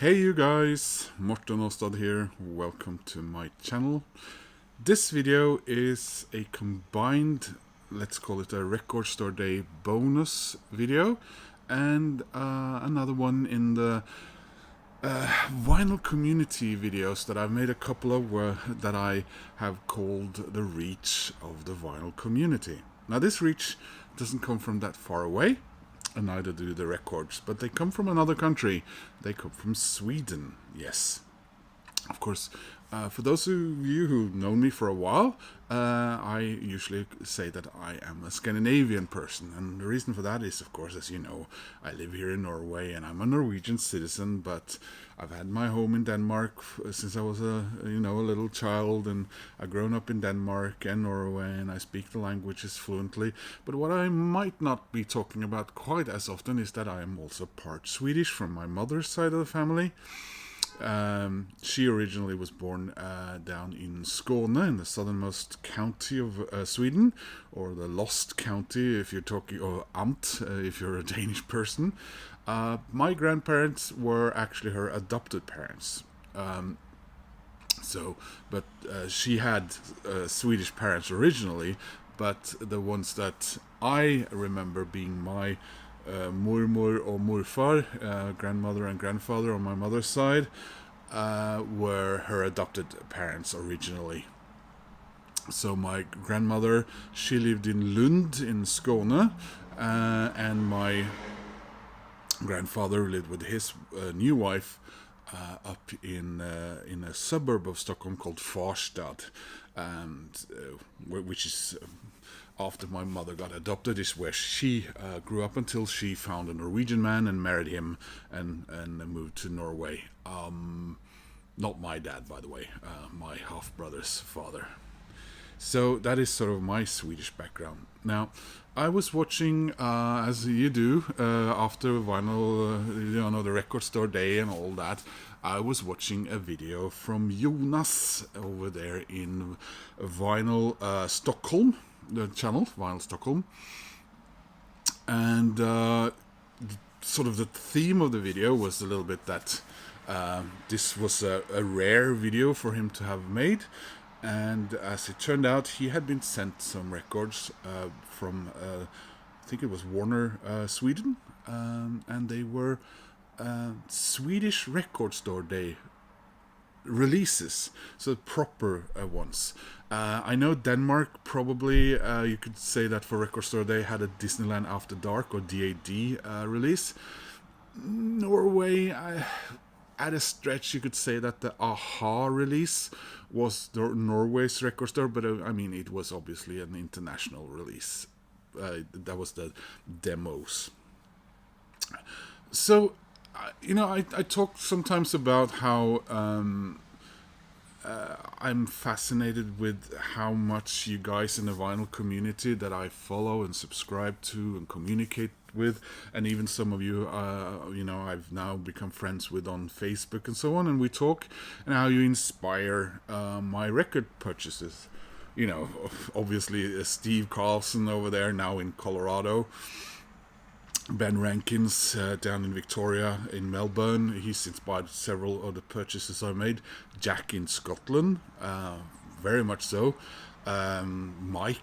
Hey you guys, Morten Ostad here, welcome to my channel. This video is a combined, let's call it a record store day bonus video, and another one in the vinyl community videos that I've made a couple of that I have called the reach of the vinyl community. Now this reach doesn't come from that far away, and neither do the records, but they come from another country. They come from Sweden, yes. Of course, for those of you who've known me for a while, I usually say that I am a Scandinavian person, and the reason for that is, of course, as you know, I live here in Norway and I'm a Norwegian citizen, but I've had my home in Denmark since I was a little child, and I've grown up in Denmark and Norway, and I speak the languages fluently. But what I might not be talking about quite as often is that I am also part Swedish from my mother's side of the family. She originally was born down in Skåne, in the southernmost county of Sweden, or the lost county if you're talking, or amt if you're a Danish person. My grandparents were actually her adopted parents. But she had Swedish parents originally, but the ones that I remember being my mormor or morfar, grandmother and grandfather on my mother's side, were her adopted parents originally. So my grandmother, she lived in Lund in Skåne, and my grandfather lived with his new wife up in a suburb of Stockholm called Farstad, and which is after my mother got adopted, is where she grew up until she found a Norwegian man and married him and moved to Norway. Not my dad, by the way, my half-brother's father. So that is sort of my Swedish background. Now, I was watching, as you do, after vinyl, the record store day and all that, I was watching a video from Jonas over there in Vinylstockholm, the channel, Vinylstockholm. And sort of the theme of the video was a little bit that this was a rare video for him to have made. And as it turned out, he had been sent some records from, I think it was Warner, Sweden, and they were Swedish record store day releases, so proper ones. I know Denmark probably, you could say that for record store day had a Disneyland After Dark or DAD release. Norway, at a stretch, you could say that the Aha release was Norway's record store, but I mean, it was obviously an international release. That was the demos. So, I talk sometimes about how I'm fascinated with how much you guys in the vinyl community that I follow and subscribe to and communicate with, and even some of you, I've now become friends with on Facebook and so on, and we talk, and how you inspire my record purchases. Obviously Steve Carlson over there now in Colorado, Ben Rankins down in Victoria, in Melbourne. He's inspired several of the purchases I made. Jack in Scotland, very much so. Mike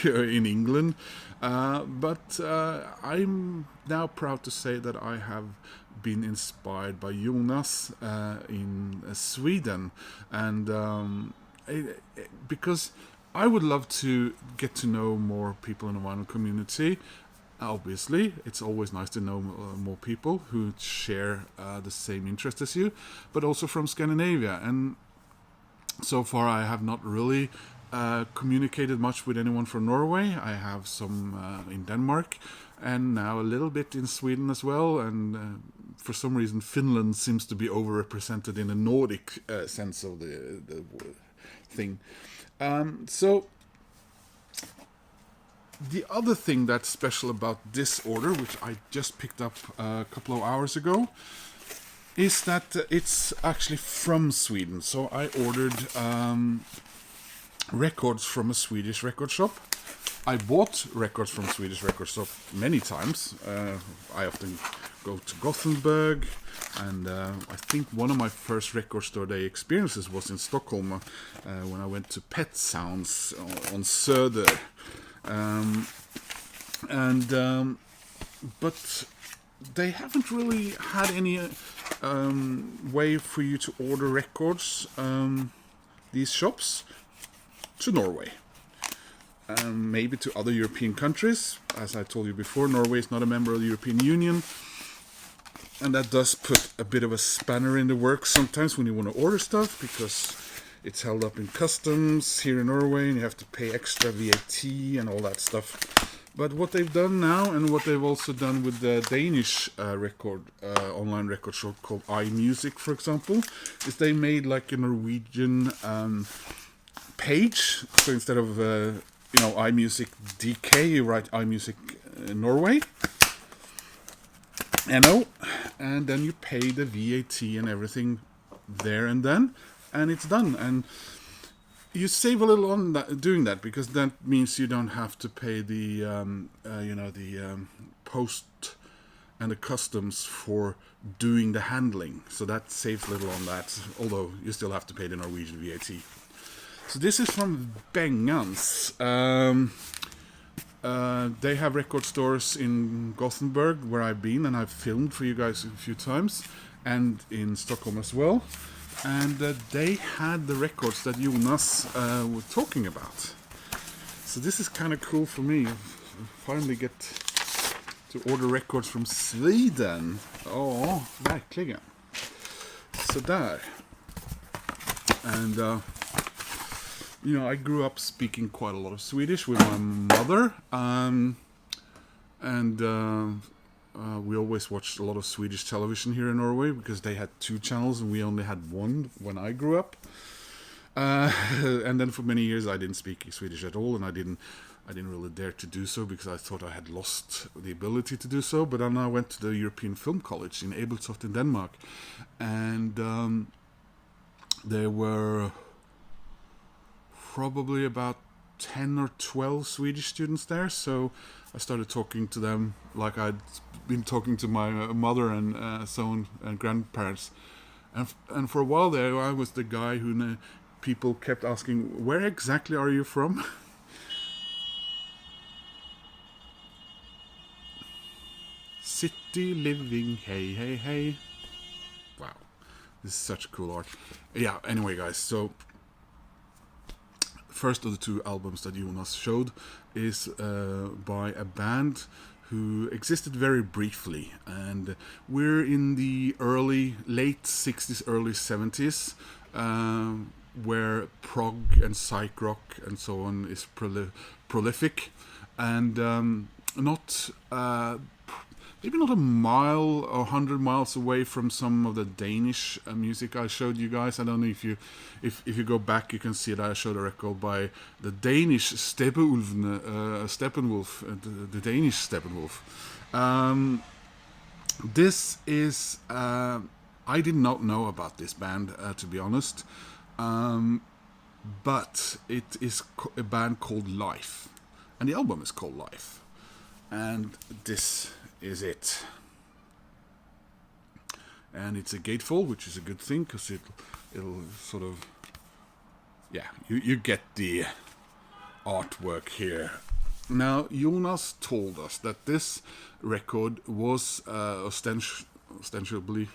in England. But I'm now proud to say that I have been inspired by Jonas in Sweden. And because I would love to get to know more people in the vinyl community. Obviously, it's always nice to know more people who share the same interest as you, but also from Scandinavia. And so far, I have not really communicated much with anyone from Norway. I have some in Denmark, and now a little bit in Sweden as well. And for some reason, Finland seems to be overrepresented in the Nordic sense of the thing. So the other thing that's special about this order, which I just picked up a couple of hours ago, is that it's actually from Sweden. So I ordered records from a Swedish record shop. I bought records from Swedish record shop many times. I often go to Gothenburg, and I think one of my first record store day experiences was in Stockholm when I went to Pet Sounds on Söder. But they haven't really had any way for you to order records, these shops, to Norway. Maybe to other European countries. As I told you before, Norway is not a member of the European Union. And that does put a bit of a spanner in the works sometimes when you want to order stuff, because it's held up in customs here in Norway and you have to pay extra VAT and all that stuff. But what they've done now, and what they've also done with the Danish online record shop called iMusic, for example, is they made like a Norwegian page. So instead of iMusic DK, you write iMusic Norway, and then you pay the VAT and everything there and then, and it's done. And you save a little on that, doing that, because that means you don't have to pay the post and the customs for doing the handling. So that saves a little on that, although you still have to pay the Norwegian VAT. So this is from Bengans. They have record stores in Gothenburg, where I've been, and I've filmed for you guys a few times, and in Stockholm as well. And they had the records that Jonas was talking about. So this is kind of cool for me. Finally get to order records from Sweden. Oh, verkligen. Så där. And I grew up speaking quite a lot of Swedish with my mother, we always watched a lot of Swedish television here in Norway, because they had 2 channels and we only had 1 when I grew up. And then for many years I didn't speak Swedish at all, and I didn't really dare to do so, because I thought I had lost the ability to do so. But then I went to the European Film College in Ebeltoft in Denmark, and there were probably about 10 or 12 Swedish students there, so I started talking to them like I'd been talking to my mother and so on, and grandparents. And for a while there, I was the guy who people kept asking, "Where exactly are you from?" City living, hey, hey, hey. Wow, this is such cool art. Yeah, anyway, guys, so first of the 2 albums that Jonas showed is by a band who existed very briefly, and we're in the late 60s, early 70s, where prog and psych rock and so on is prolific, and maybe not a mile or 100 miles away from some of the Danish music I showed you guys. I don't know if you go back, you can see that I showed a record by the Danish Steppenwolf, the Danish Steppenwolf. This is I did not know about this band, to be honest, but it is a band called Life, and the album is called Life, and this is it. And it's a gatefold, which is a good thing, because it'll sort of, you get the artwork here. Now, Jonas told us that this record was ostensibly,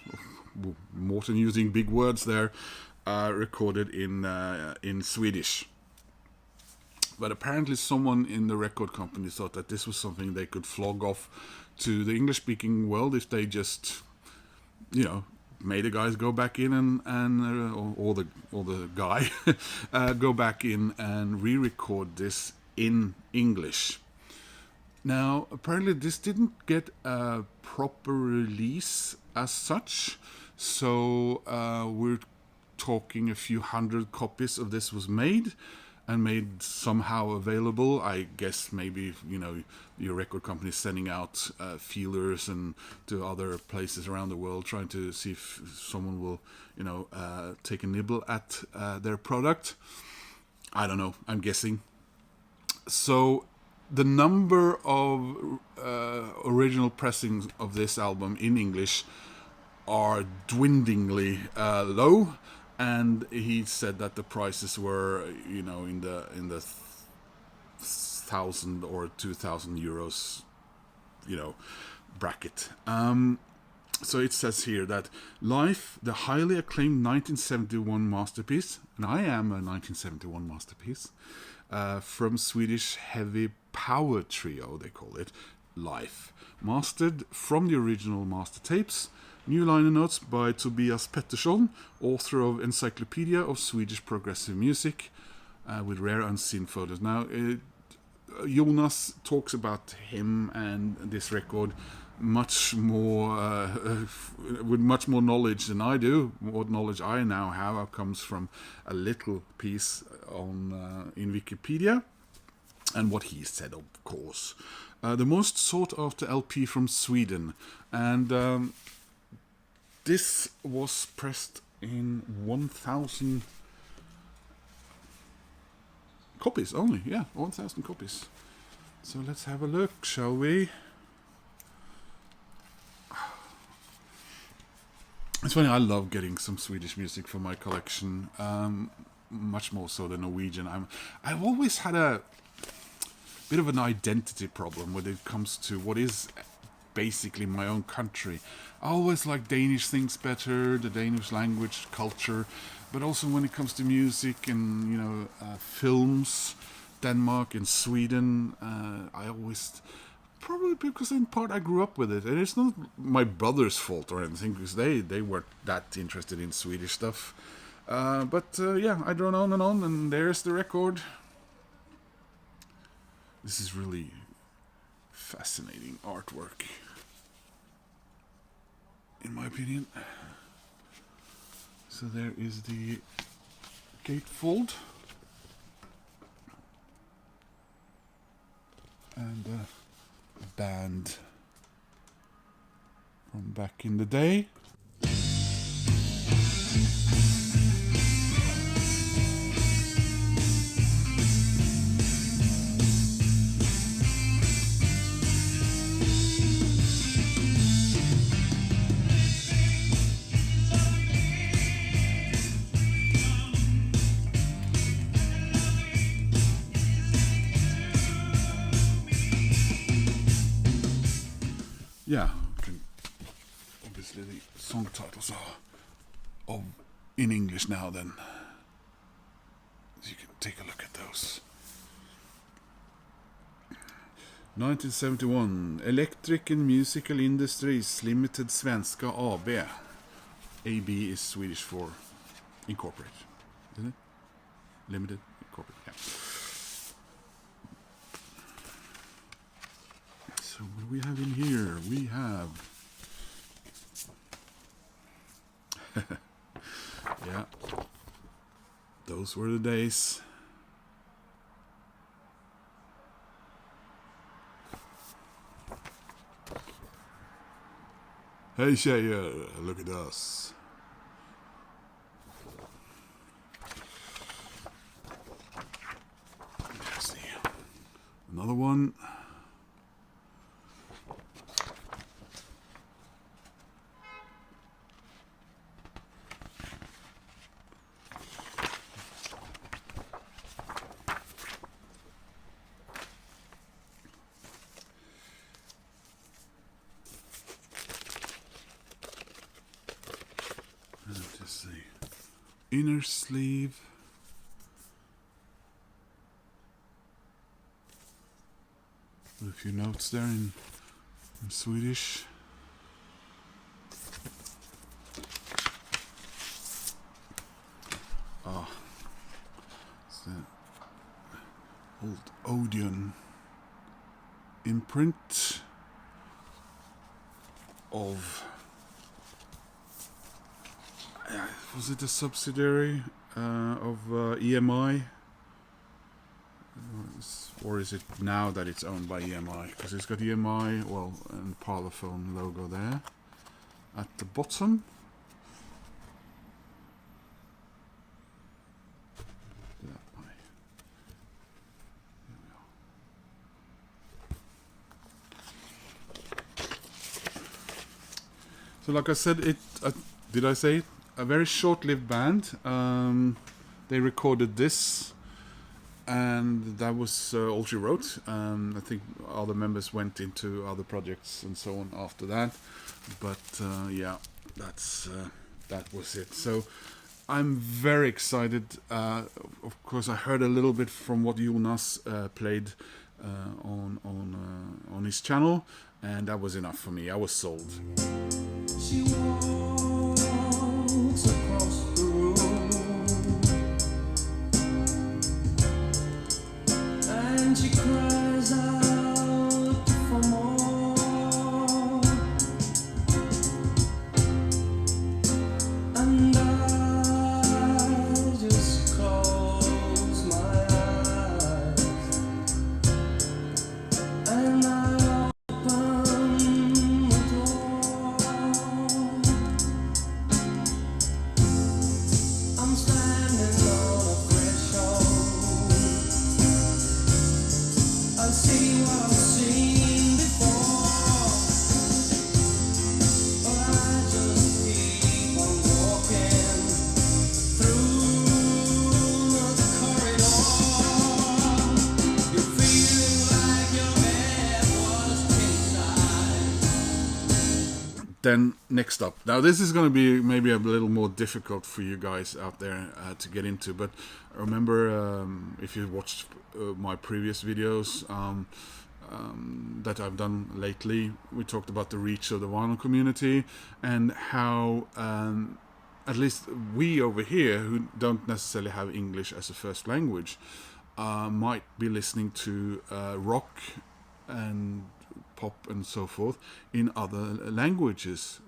Morten using big words there, recorded in Swedish. But apparently someone in the record company thought that this was something they could flog off to the English-speaking world if they just, made the guys go back in or the guy go back in and re-record this in English. Now, apparently this didn't get a proper release as such, so we're talking a few hundred copies of this was made and made somehow available. I guess maybe, your record company is sending out feelers and to other places around the world, trying to see if someone will, take a nibble at their product. I don't know, I'm guessing. So the number of original pressings of this album in English are dwindlingly low, and he said that the prices were, you know, in the 1,000 or 2,000 euros, you know, bracket. So it says here that Life, the highly acclaimed 1971 masterpiece, and I am a 1971 masterpiece, from Swedish heavy power trio, they call it, Life, mastered from the original master tapes. New liner notes by Tobias Pettersson, author of Encyclopedia of Swedish Progressive Music, with rare unseen photos. Now, Jonas talks about him and this record much more with much more knowledge than I do. What knowledge I now have comes from a little piece on in Wikipedia, and what he said, of course. The most sought after LP from Sweden, and this was pressed in 1,000 copies only. Yeah, 1,000 copies. So let's have a look, shall we? It's funny, I love getting some Swedish music for my collection, much more so than Norwegian. I've always had a bit of an identity problem when it comes to what is basically my own country. I always like Danish things better, the Danish language, culture, but also when it comes to music and, you know, films, Denmark and Sweden, I always... Probably because in part I grew up with it, and it's not my brother's fault or anything, because they weren't that interested in Swedish stuff. But yeah, I drone on, and there's the record. This is really fascinating artwork, in my opinion. So there is the gatefold, and band from back in the day. Yeah, obviously the song titles are in English now then. So you can take a look at those. 1971, Electric and Musical Industries Limited Svenska AB. AB is Swedish for incorporate, isn't it? Limited, incorporate, yeah. So what do we have in here? We have... yeah. Those were the days. Hey tjejer, look at us. Let's see. Another one. Inner sleeve. With a few notes there in Swedish. Oh, it's the old Odeon imprint of... was it a subsidiary of EMI? Or is it now that it's owned by EMI? Because it's got EMI, well, and Parlophone logo there at the bottom. So like I said, did I say it? A very short-lived band. They recorded this, and that was all she wrote. I think other members went into other projects and so on after that. But yeah, that was it. So I'm very excited. Of course, I heard a little bit from what Jonas played on his channel, and that was enough for me. I was sold. She walks across the room, and she cries out for more, and I just close my eyes, and I open the door. I'm standing on a threshold. I see what I've seen before, but I just keep on walking through the corridor. You're feeling like your head was inside. Then next up, now this is going to be maybe a little more difficult for you guys out there to get into, but remember, if you watched my previous videos that I've done lately, we talked about the reach of the vinyl community and how at least we over here who don't necessarily have English as a first language might be listening to rock and pop and so forth in other languages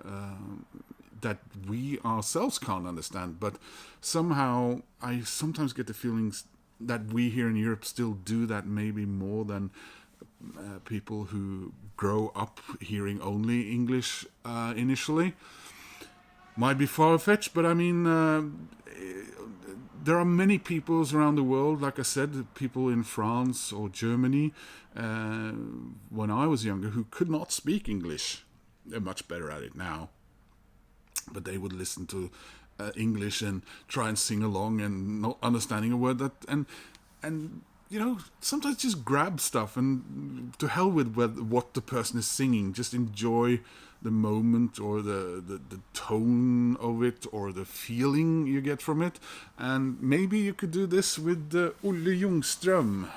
that we ourselves can't understand. But somehow I sometimes get the feelings that we here in Europe still do that maybe more than people who grow up hearing only English initially. Might be far-fetched, but I mean, there are many peoples around the world, like I said, people in France or Germany, when I was younger, who could not speak English. They're much better at it now. But they would listen to English and try and sing along and not understanding a word that... And you know, sometimes just grab stuff and to hell with what the person is singing. Just enjoy the moment or the tone of it or the feeling you get from it. And maybe you could do this with Olle Ljungström,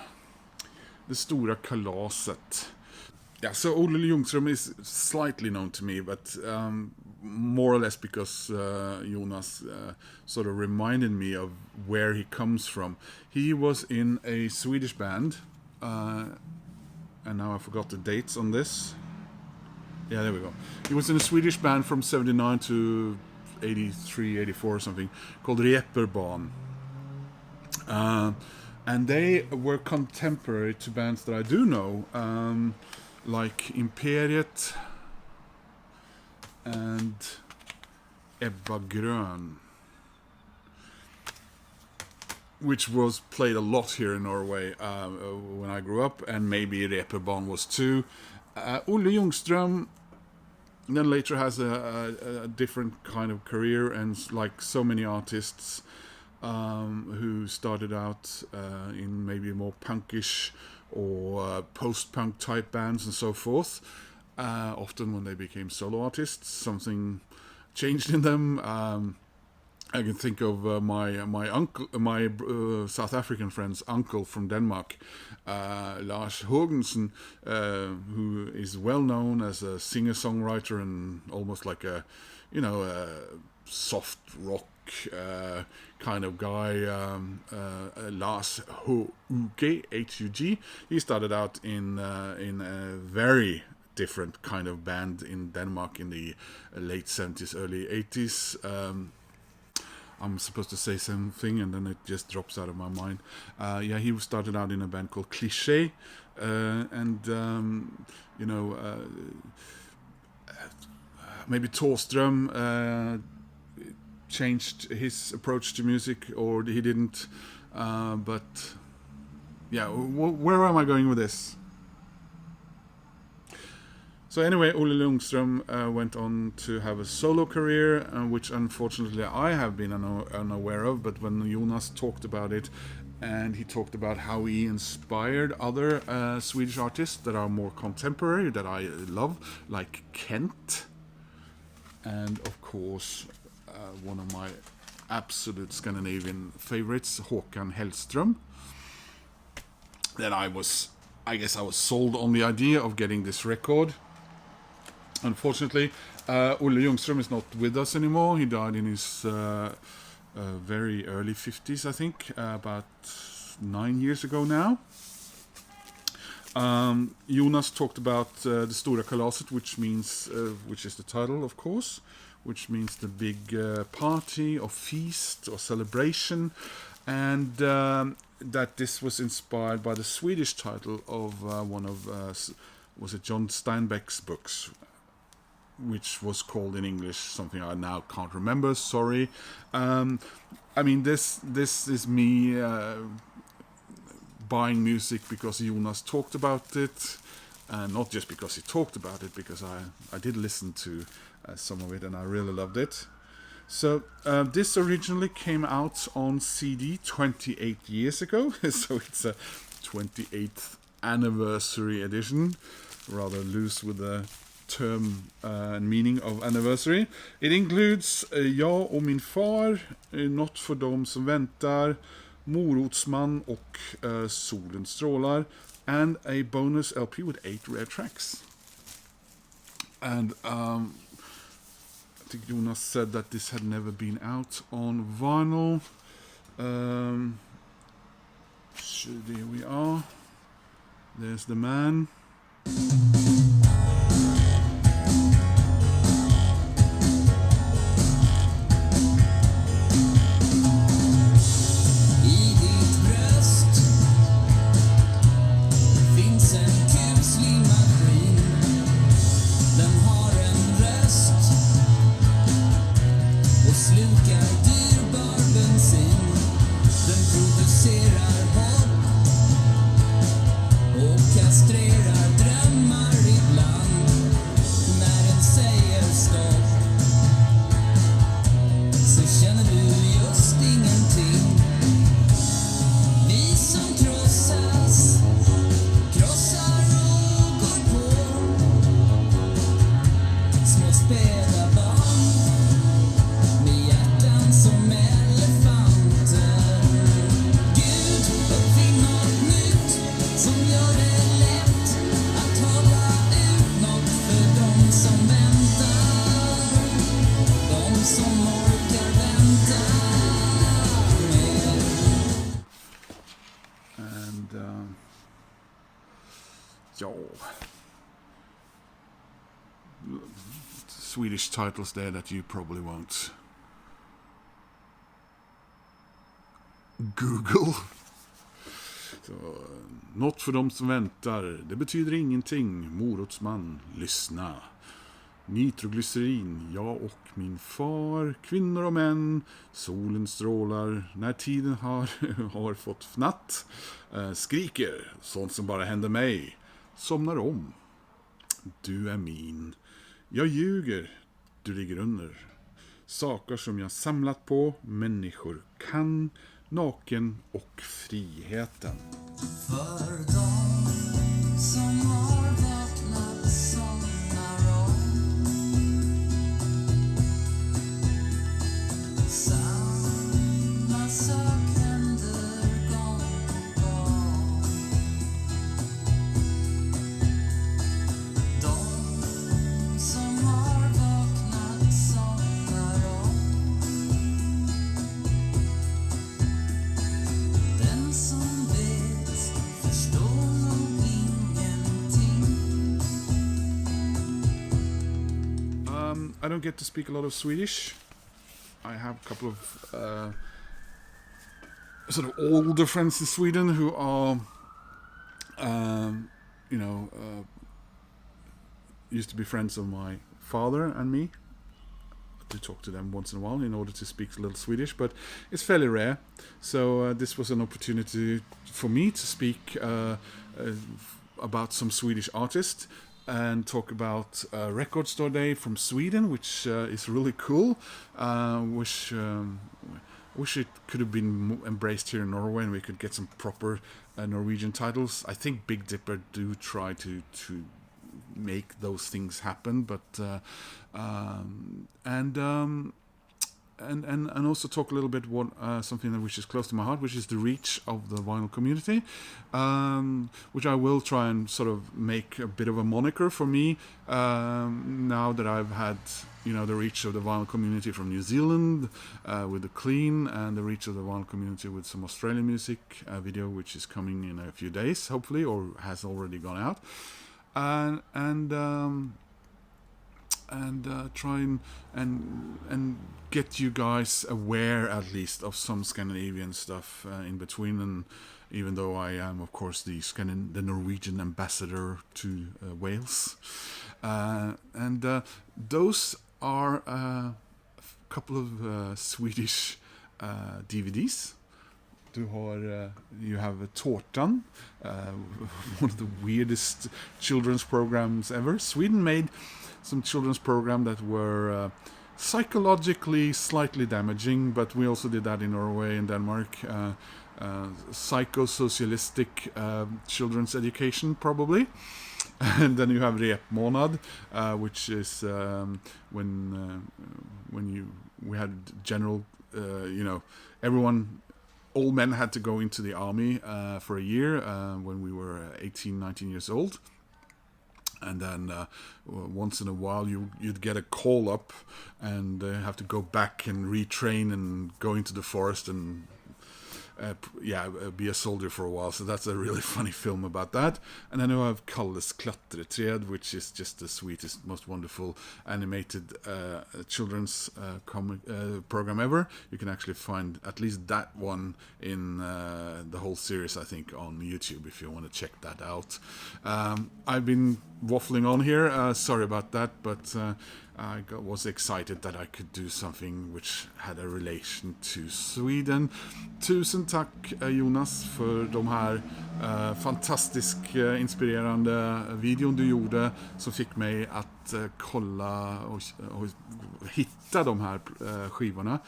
Det stora kalaset. Yeah, so Olle Ljungström is slightly known to me, but more or less because Jonas sort of reminded me of where he comes from. He was in a Swedish band, and now I forgot the dates on this. Yeah, there we go. He was in a Swedish band from 79 to 83, 84 or something, called Reeperbahn. And they were contemporary to bands that I do know, like Imperiet and Ebba Grön, which was played a lot here in Norway when I grew up, and maybe Reeperbahn was too. Olle Ljungström then later has a different kind of career, and like so many artists who started out in maybe more punkish or post-punk type bands and so forth. Often when they became solo artists, something changed in them. I can think of my uncle, my South African friend's uncle from Denmark, Lars Hågensen, who is well known as a singer-songwriter and almost like a, you know, a soft rock kind of guy. Lars Hug. He started out in a very different kind of band in Denmark in the late 70s, early 80s. I'm supposed to say something and then it just drops out of my mind. Yeah, he started out in a band called Cliché, and you know, maybe Thåström changed his approach to music, or he didn't. But yeah, where am I going with this? So anyway, Olle Ljungström went on to have a solo career, which unfortunately I have been unaware of. But when Jonas talked about it, and he talked about how he inspired other Swedish artists that are more contemporary, that I love, like Kent, and of course one of my absolute Scandinavian favorites, Håkan Hellström, then I guess I was sold on the idea of getting this record. Unfortunately, Olle Ljungström is not with us anymore. He died in his very early 50s, I think, about 9 years ago now. Jonas talked about the Stora Kalaset, which is the title, of course, which means the big party or feast or celebration, and that this was inspired by the Swedish title of one of was it John Steinbeck's books, which was called in English something I now can't remember. Sorry. I mean, this is me buying music because Jonas talked about it, and not just because he talked about it, because I did listen to some of it and I really loved it. So this originally came out on CD 28 years ago, so it's a 28th anniversary edition, rather loose with the term and meaning of anniversary. It includes Jag och min far, Något för dem som väntar, Morotsman och Solen strålar, and a bonus LP with 8 rare tracks. And I think Jonas said that this had never been out on vinyl. So there we are. There's the man. Swedish titles there that you probably won't Google. Så, något för dem som väntar. Det betyder ingenting. Morotsman, lyssna. Nitroglycerin, jag och min far. Kvinnor och män. Solen strålar. När tiden har fått fnatt. Skriker. Sånt som bara händer mig. Somnar om. Du är min. Jag ljuger, du ligger under. Saker som jag samlat på, människor kan, naken och friheten. För dem som har vaknat somnar om. Samma sak händer gång på gång. De som har vaknat somnar om. Den som vet förstår nog ingenting. I don't get to speak a lot of Swedish. I have a couple of sort of older friends in Sweden who are, used to be friends of my father and me. To talk to them once in a while in order to speak a little Swedish, but it's fairly rare. So this was an opportunity for me to speak about some Swedish artists. and talk about Record Store Day from Sweden, which is really cool. Wish it could have been embraced here in Norway and we could get some proper Norwegian titles. I think Big Dipper do try to make those things happen, but and also talk a little bit something that which is close to my heart, which is the reach of the vinyl community, which I will try and sort of make a bit of a moniker for me now that I've had the reach of the vinyl community from New Zealand with the Clean, and the reach of the vinyl community with some Australian music video which is coming in a few days hopefully, or has already gone out, and try and get you guys aware at least of some Scandinavian stuff in between. And even though I am of course the Norwegian ambassador to Wales, and those are a couple of Swedish DVDs. You have Tårtan, one of the weirdest children's programs ever. Sweden made some children's program that were psychologically slightly damaging, but we also did that in Norway and Denmark. Psychosocialistic children's education, probably. And then you have Repmånad, which is when we had general, everyone. All men had to go into the army for a year when we were 18, 19 years old. And then once in a while you'd get a call up and have to go back and retrain and go into the forest and be a soldier for a while. So that's a really funny film about that. And then you have Kalles Klatreträd, which is just the sweetest, most wonderful animated children's program ever. You can actually find at least that one in the whole series, I think, on YouTube if you want to check that out. I've been waffling on here. Sorry about that, but I was excited that I could do something which had a relation to Sweden. Tusen tack Jonas för de här fantastiskt inspirerande videon du gjorde som fick mig att kolla och hitta de här skivorna.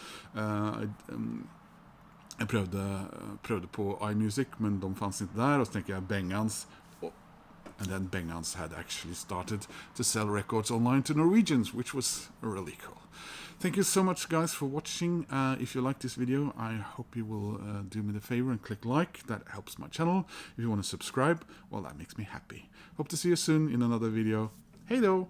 Jag prövade på iMusic, men de fanns inte där, och så tänker jag Bengans. And then Bengans had actually started to sell records online to Norwegians, which was really cool. Thank you so much, guys, for watching. If you like this video, I hope you will do me the favor and click like. That helps my channel. If you want to subscribe, well, that makes me happy. Hope to see you soon in another video. Hey, though!